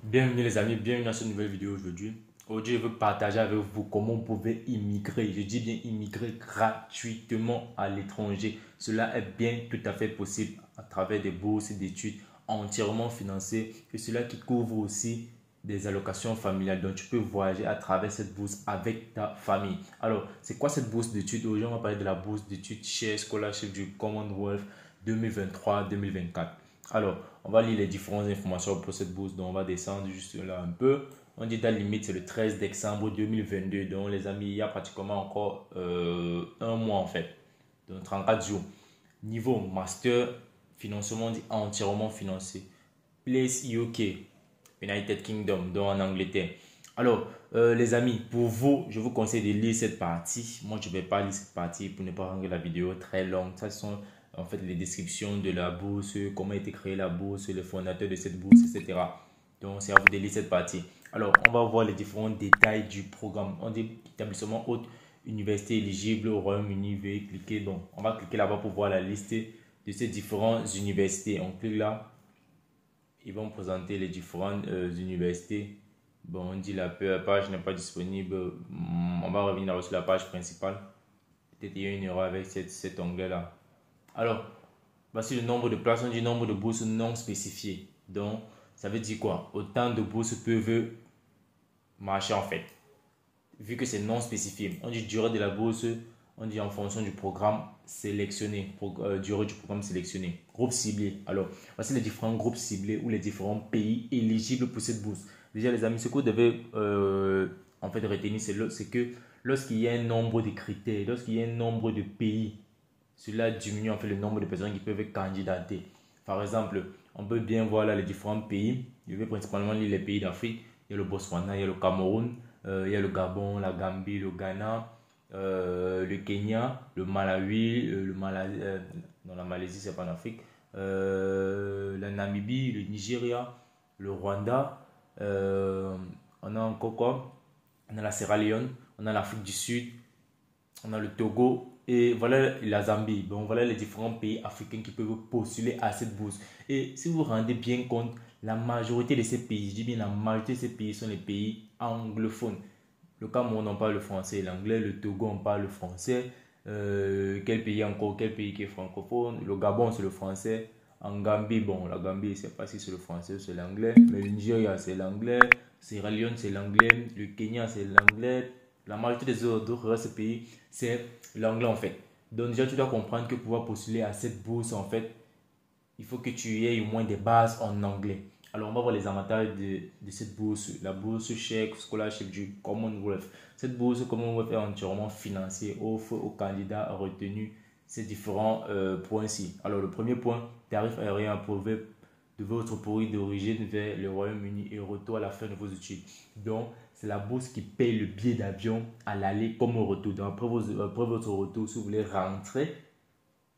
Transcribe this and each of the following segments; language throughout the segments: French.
Bienvenue les amis, bienvenue dans cette nouvelle vidéo aujourd'hui. Aujourd'hui, je veux partager avec vous comment vous pouvez immigrer, je dis bien immigrer gratuitement à l'étranger. Cela est bien tout à fait possible à travers des bourses d'études entièrement financées et cela qui couvre aussi des allocations familiales. Donc, tu peux voyager à travers cette bourse avec ta famille. Alors, c'est quoi cette bourse d'études? Aujourd'hui, on va parler de la bourse d'études Share Scholarship du Commonwealth 2023-2024. Alors, on va lire les différentes informations pour cette bourse. Donc, on va descendre juste là un peu. On dit date limite, c'est le 13 décembre 2022. Donc, les amis, il y a pratiquement encore un mois en fait. Donc, 34 jours. Niveau master, financement dit entièrement financé. Place UK, United Kingdom, donc en Angleterre. Alors, les amis, pour vous, je vous conseille de lire cette partie. Moi, je ne vais pas lire cette partie pour ne pas rendre la vidéo très longue. Ça sont en fait les descriptions de la bourse, comment a été créée la bourse, les fondateurs de cette bourse, etc. Donc, c'est à vous de lire cette partie. Alors, on va voir les différents détails du programme. On dit établissement haute université éligible au Royaume-Uni. Veuillez cliquer. Donc, on va cliquer là-bas pour voir la liste de ces différentes universités. On clique là. Ils vont présenter les différentes universités. Bon, on dit la page n'est pas disponible. On va revenir sur la page principale. Peut-être qu'il y a une erreur avec cet onglet-là. Alors, voici le nombre de places. On dit nombre de bourses non spécifiées. Donc, ça veut dire quoi? Autant de bourses peuvent marcher en fait. Vu que c'est non spécifié. On dit durée de la bourse. On dit en fonction du programme sélectionné. Durée du programme sélectionné. Groupe ciblé. Alors, voici les différents groupes ciblés ou les différents pays éligibles pour cette bourse. Déjà, les amis, ce que vous devez en fait retenir, c'est que lorsqu'il y a un nombre de critères, lorsqu'il y a un nombre de pays, cela diminue en fait le nombre de personnes qui peuvent candidater. Par exemple, on peut bien voir là les différents pays. Je vais principalement lire les pays d'Afrique. Il y a le Botswana, il y a le Cameroun, il y a le Gabon, la Gambie, le Ghana, le Kenya, le Malawi, non, la Malaisie, c'est pas en Afrique, la Namibie, le Nigeria, le Rwanda, on a encore quoi? On a la Sierra Leone, on a l'Afrique du Sud, on a le Togo et voilà la Zambie. Donc voilà les différents pays africains qui peuvent postuler à cette bourse. Et si vous vous rendez bien compte, la majorité de ces pays, je dis bien la majorité de ces pays sont les pays anglophones. Le Cameroun, on parle le français et l'anglais. Le Togo, on parle le français. Quel pays encore? Quel pays qui est francophone? Le Gabon, c'est le français. En Gambie, bon, la Gambie, je ne sais pas si c'est le français ou c'est l'anglais. Mais le Nigeria, c'est l'anglais. Sierra Leone, c'est l'anglais. Le Kenya, c'est l'anglais. La majorité des autres pays, c'est l'anglais en fait. Donc déjà, tu dois comprendre que pour pouvoir postuler à cette bourse, en fait, il faut que tu aies au moins des bases en anglais. Alors, on va voir les avantages de cette bourse, la bourse Share Scholarship du Commonwealth. Cette bourse Commonwealth est entièrement financée, offre aux candidats retenus ces différents points-ci. Alors, le premier point, tarif aérien approuvé de votre pays d'origine vers le Royaume-Uni et retour à la fin de vos études. Donc, c'est la bourse qui paye le billet d'avion à l'aller comme au retour. Donc, après votre retour, si vous voulez rentrer,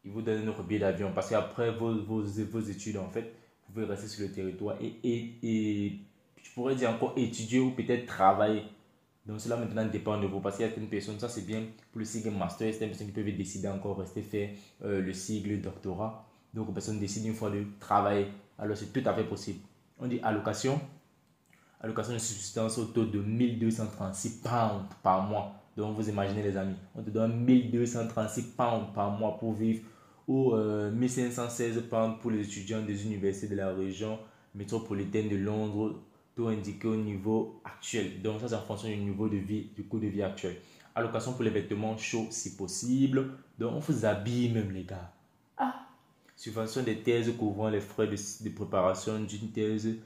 ils vous donnent notre billet d'avion parce qu'après vos études, en fait, vous pouvez rester sur le territoire et je pourrais dire encore étudier ou peut-être travailler. Donc cela maintenant dépend de vous parce qu'il y a certaines personnes, ça c'est bien pour le sigle master, certaines personnes qui peuvent décider encore rester faire le sigle doctorat. Donc les personnes décident une fois de travailler. Alors c'est tout à fait possible. On dit allocation. Allocation de subsistance au taux de 1236 pounds par mois. Donc vous imaginez les amis, on te donne 1236 pounds par mois pour vivre ou 1516 pounds pour les étudiants des universités de la région métropolitaine de Londres, tout indiqué au niveau actuel. Donc ça c'est en fonction du niveau de vie, du coût de vie actuel. Allocation pour les vêtements chauds si possible. Donc on vous habille même les gars. Subvention des thèses couvrant les frais de préparation d'une thèse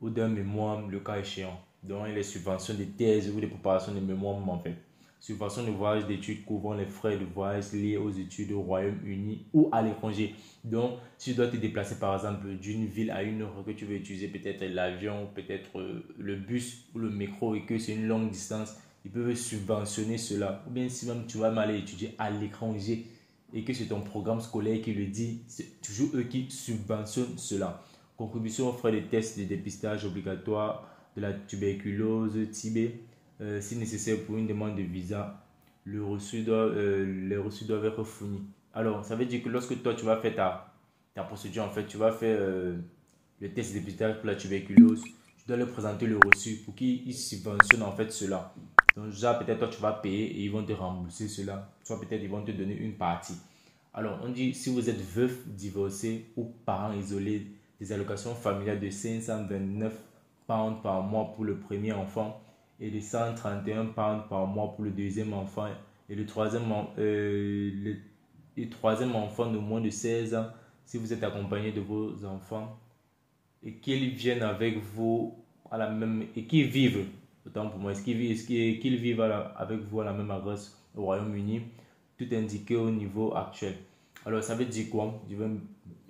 ou d'un mémoire, le cas échéant. Donc, les subventions de thèse ou de préparation de mémoire, en fait. Subvention de voyage d'études couvrant les frais de voyage liés aux études au Royaume-Uni ou à l'étranger. Donc, si tu dois te déplacer, par exemple, d'une ville à une autre, que tu veux utiliser peut-être l'avion, peut-être le bus ou le métro et que c'est une longue distance, ils peuvent subventionner cela. Ou bien si même tu vas aller étudier à l'étranger et que c'est ton programme scolaire qui le dit, c'est toujours eux qui subventionnent cela. Contribution aux frais de tests de dépistage obligatoire de la tuberculose TB, si nécessaire pour une demande de visa. Les reçus doivent être fournis. Alors, ça veut dire que lorsque toi, tu vas faire ta procédure, en fait, tu vas faire le test de dépistage pour la tuberculose, tu dois leur présenter le reçu pour qu'ils subventionnent en fait cela. Donc, déjà, peut-être toi, tu vas payer et ils vont te rembourser cela. Soit peut-être ils vont te donner une partie. Alors, on dit si vous êtes veuf, divorcé ou parent isolé, des allocations familiales de 529 pounds par mois pour le premier enfant et de 131 pounds par mois pour le deuxième enfant et le troisième enfant de moins de 16 ans si vous êtes accompagné de vos enfants et qu'ils viennent avec vous à la même et qu'ils vivent autant pour moi qu'ils vivent avec vous à la même adresse au Royaume-Uni, tout indiqué au niveau actuel. Alors ça veut dire quoi? Je vais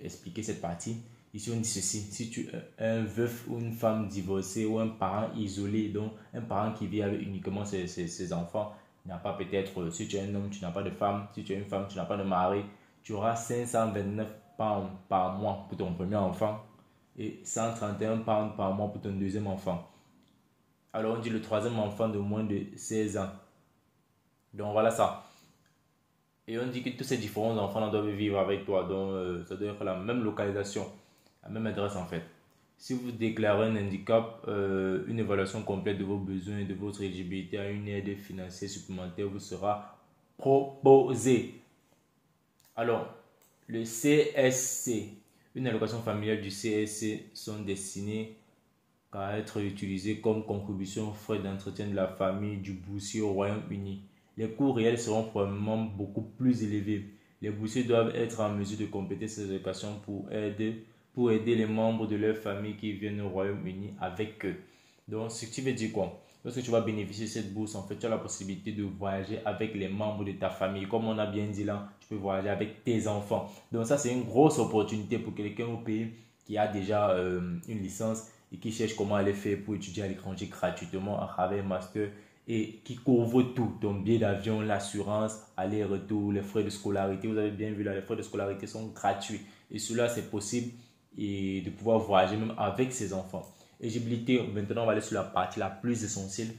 expliquer cette partie. Ici on dit ceci: si tu es un veuf ou une femme divorcée ou un parent isolé, donc un parent qui vit avec uniquement ses enfants, n'a pas peut-être, si tu es un homme, tu n'as pas de femme, si tu es une femme, tu n'as pas de mari, tu auras 529 pounds par mois pour ton premier enfant et 131 pounds par mois pour ton deuxième enfant. Alors on dit le troisième enfant de moins de 16 ans. Donc voilà ça. Et on dit que tous ces différents enfants doivent vivre avec toi. Donc ça doit être la même localisation, la même adresse en fait. Si vous déclarez un handicap, une évaluation complète de vos besoins et de votre éligibilité à une aide financière supplémentaire vous sera proposée. Alors, le CSC, une allocation familiale du CSC sont destinées à être utilisées comme contribution aux frais d'entretien de la famille du boursier au Royaume-Uni. Les coûts réels seront probablement beaucoup plus élevés. Les boursiers doivent être en mesure de compléter ces allocations pour aider les membres de leur famille qui viennent au Royaume-Uni avec eux. Donc, ce qui veut dire quoi? Lorsque tu vas bénéficier de cette bourse, en fait, tu as la possibilité de voyager avec les membres de ta famille. Comme on a bien dit là, tu peux voyager avec tes enfants. Donc, ça, c'est une grosse opportunité pour quelqu'un au pays qui a déjà une licence et qui cherche comment aller faire pour étudier à l'étranger gratuitement à travers un master et qui couvre tout, ton billet d'avion, l'assurance, aller-retour, les frais de scolarité. Vous avez bien vu là, les frais de scolarité sont gratuits et cela c'est possible et de pouvoir voyager même avec ses enfants. Éligibilité, maintenant on va aller sur la partie la plus essentielle,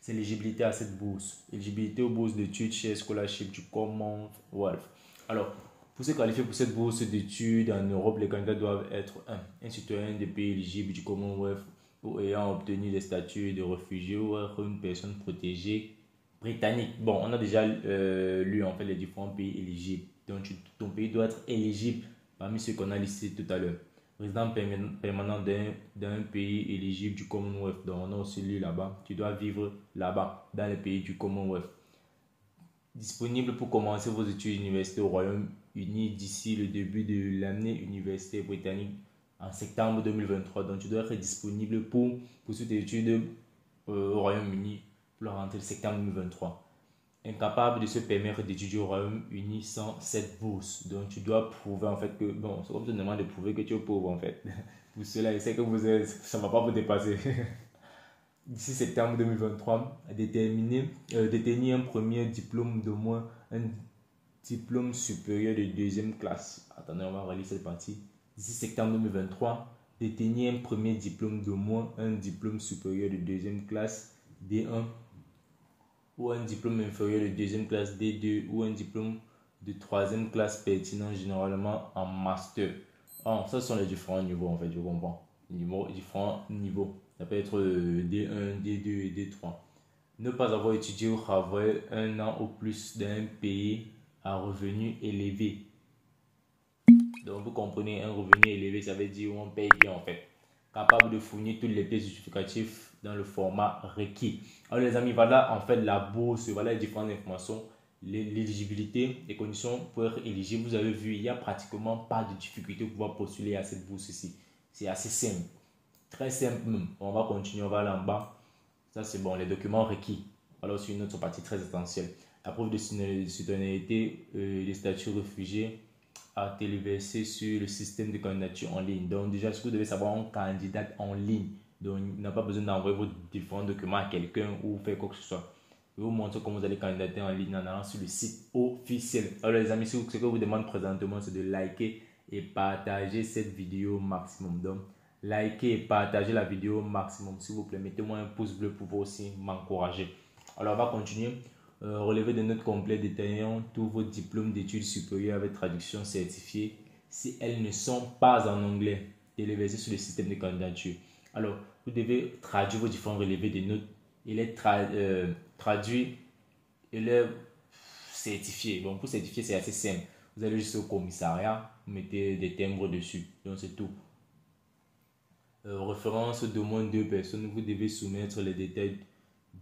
c'est l'éligibilité à cette bourse. Éligibilité aux bourses d'études chez Scholarship du Commonwealth. Alors, pour se qualifier pour cette bourse d'études en Europe, les candidats doivent être un citoyen des pays éligibles du Commonwealth ou ayant obtenu des statuts de réfugié ou être une personne protégée britannique. Bon, on a déjà lu en fait les différents pays éligibles. Donc, ton pays doit être éligible parmi ceux qu'on a listés tout à l'heure. Résident permanent d'un pays éligible du Commonwealth. Donc, on a aussi lu là-bas. Tu dois vivre là-bas, dans les pays du Commonwealth. Disponible pour commencer vos études universitaires au Royaume-Uni d'ici le début de l'année universitaire britannique en septembre 2023. Donc, tu dois être disponible pour poursuivre tes études au Royaume-Uni pour la rentrée de septembre 2023. Incapable de se permettre d'étudier au Royaume-Uni sans cette bourse. Donc, tu dois prouver en fait que, bon, c'est comme tu demandes de prouver que tu es pauvre en fait. Pour cela, je sais que ça ne va pas vous dépasser. D'ici septembre 2023, détenir un premier diplôme d'au moins un diplôme supérieur de deuxième classe. Attendez, on va relire cette partie. D'ici septembre 2023, détenir un premier diplôme d'au moins un diplôme supérieur de deuxième classe D1 ou un diplôme inférieur de deuxième classe D2 ou un diplôme de troisième classe pertinent généralement en master. Ah, ça sont les différents niveaux en fait, je comprends. Différents niveaux. Ça peut être D1, D2 et D3. Ne pas avoir étudié ou travaillé un an ou plus dans un pays à revenu élevé. Donc vous comprenez, un revenu élevé, ça veut dire où on paye bien en fait. Capable de fournir toutes les pièces justificatives dans le format requis. Alors les amis, voilà en fait la bourse, voilà les différentes informations, l'éligibilité, les conditions pour être éligible. Vous avez vu, il n'y a pratiquement pas de difficulté pour pouvoir postuler à cette bourse ici. C'est assez simple, très simple même. On va continuer, on va aller en bas. Ça c'est bon, les documents requis. Alors c'est une autre partie très essentielle. La preuve de citoyenneté, les statuts réfugiés à téléverser sur le système de candidature en ligne. Donc déjà, ce que vous devez savoir, on candidate en ligne. Donc, il n'a pas besoin d'envoyer vos différents documents à quelqu'un ou faire quoi que ce soit. Je vais vous montrer comment vous allez candidater en ligne en allant sur le site officiel. Alors les amis, ce que je vous demande présentement, c'est de liker et partager cette vidéo au maximum. Donc, likez et partagez la vidéo au maximum. S'il vous plaît, mettez-moi un pouce bleu pour vous aussi m'encourager. Alors, on va continuer. Relevez des notes complètes détaillant tous vos diplômes d'études supérieures avec traduction certifiée si elles ne sont pas en anglais, téléversées sur le système de candidature. Alors, vous devez traduire vos différents relevés de notes et les traduire et les certifier. Bon, pour certifier, c'est assez simple. Vous allez juste au commissariat, vous mettez des timbres dessus. Donc, c'est tout. Référence d'au moins 2 personnes. Vous devez soumettre les détails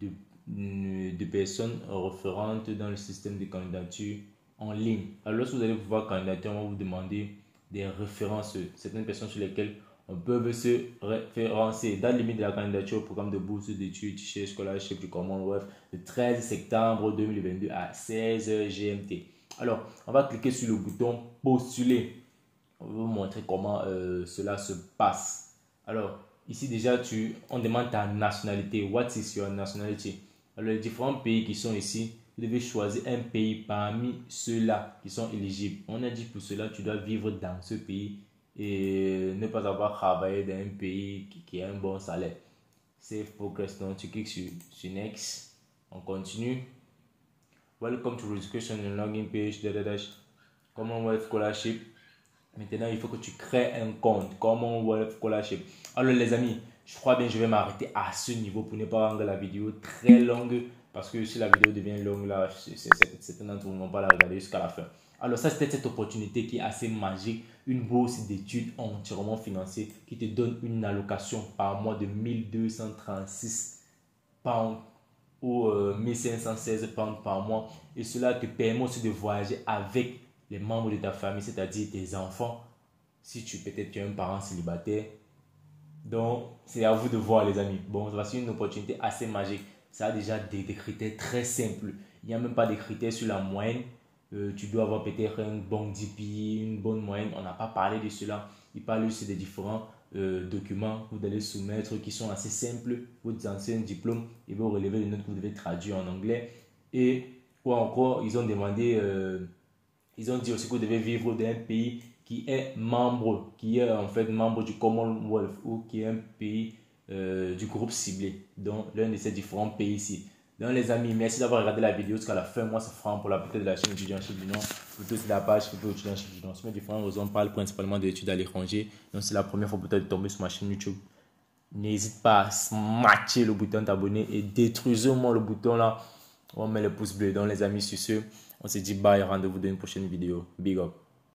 de personnes référentes dans le système de candidature en ligne. Alors, lorsque vous allez pouvoir candidater, on va vous demander des références, certaines personnes sur lesquelles on peut se référencer. Date limite de la candidature au programme de bourse d'études chez Scholarship du Commonwealth le 13 septembre 2022 à 16h GMT. Alors, on va cliquer sur le bouton postuler. On va vous montrer comment cela se passe. Alors, ici déjà, on demande ta nationalité. What is your nationality? Alors, les différents pays qui sont ici, vous devez choisir un pays parmi ceux-là qui sont éligibles. On a dit pour cela, tu dois vivre dans ce pays et ne pas avoir travaillé dans un pays qui a un bon salaire. Save progress. Donc, tu cliques sur Next. On continue. Welcome to registration and login page. Commonwealth Scholarship. Maintenant, il faut que tu crées un compte Commonwealth Scholarship. Alors les amis, je crois bien que je vais m'arrêter à ce niveau pour ne pas rendre la vidéo très longue. Parce que si la vidéo devient longue, là, certains d'entre vous ne vont pas la regarder jusqu'à la fin. Alors ça, c'était cette opportunité qui est assez magique. Une bourse d'études entièrement financée qui te donne une allocation par mois de 1236 pounds ou 1516 pounds par mois. Et cela te permet aussi de voyager avec les membres de ta famille, c'est-à-dire tes enfants, si peut-être tu es un parent célibataire. Donc, c'est à vous de voir les amis. Bon, voici une opportunité assez magique. Ça a déjà des critères très simples. Il n'y a même pas de critères sur la moyenne. Tu dois avoir peut-être un bon DPI, une bonne moyenne. On n'a pas parlé de cela. Il parle aussi des différents documents que vous allez soumettre qui sont assez simples. Votre ancien diplôme et vos relevés de notes que vous devez traduire en anglais. Et quoi encore, ils ont demandé... ils ont dit aussi que vous devez vivre dans un pays qui est membre, qui est en fait membre du Commonwealth ou qui est un pays du groupe ciblé, donc l'un de ces différents pays ici. Donc les amis, merci d'avoir regardé la vidéo jusqu'à la fin. Moi, c'est Franck pour la beauté de la chaîne Étudiantship du Nord. Plutôt c'est la page plutôt Étudiantship du Nord. Sur mes différentes raisons, on parle principalement d'études à l'étranger. Donc c'est la première fois peut-être de tomber sur ma chaîne YouTube. N'hésite pas à smatcher le bouton d'abonner et détruisez-moi le bouton là. On met le pouce bleu. Donc les amis, sur ce, on se dit bye, rendez-vous dans une prochaine vidéo. Big up.